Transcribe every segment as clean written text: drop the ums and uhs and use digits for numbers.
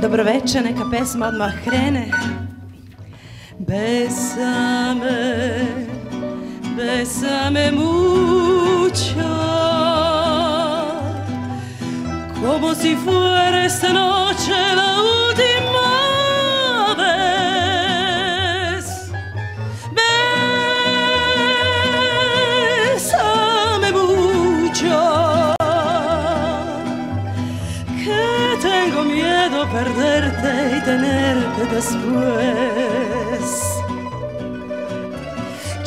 Dobro večer, neka pesma odmah krene. Bésame mucho, como si fuera esta noche la última vez. Bésame mucho, que tengo miedo a perderte y tenerte después.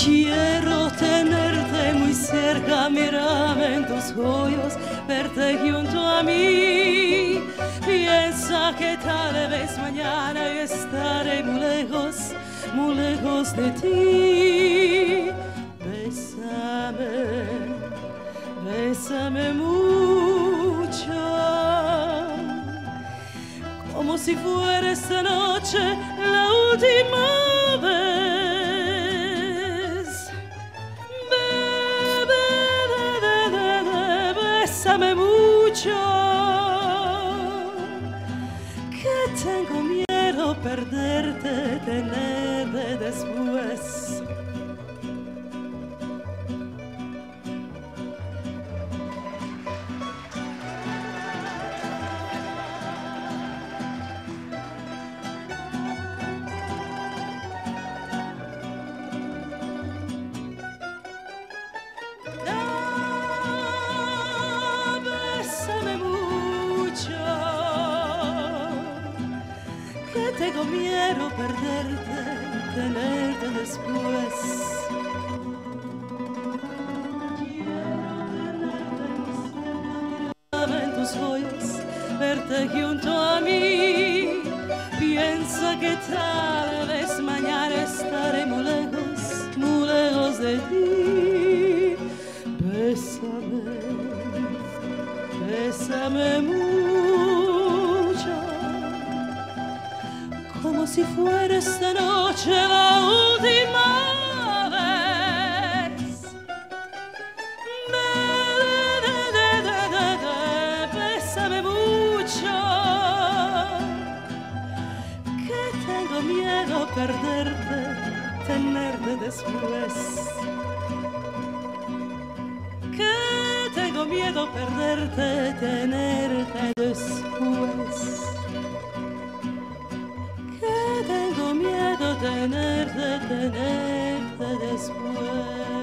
Quiero tenerte muy cerca, mirarme en tus ojos, verte junto a mí. Piensa que tal vez mañana yo estaré muy lejos de ti. Bésame, bésame mucho, como si fuera esta noche la última vez. Bésame mucho, que tengo miedo a perderte, tenerte después. Tengo miedo a perderte, tenerte después. Quiero tenerte en tus ojos, verte junto a mí. Piensa que tal vez mañana estaré muy lejos de ti. Bésame, bésame mucho, como si fuera esta noche la última vez. Bésame mucho, que tengo miedo a perderte, tenerte después. Que tengo miedo a perderte, tenerte después. Tengo miedo tenerte después.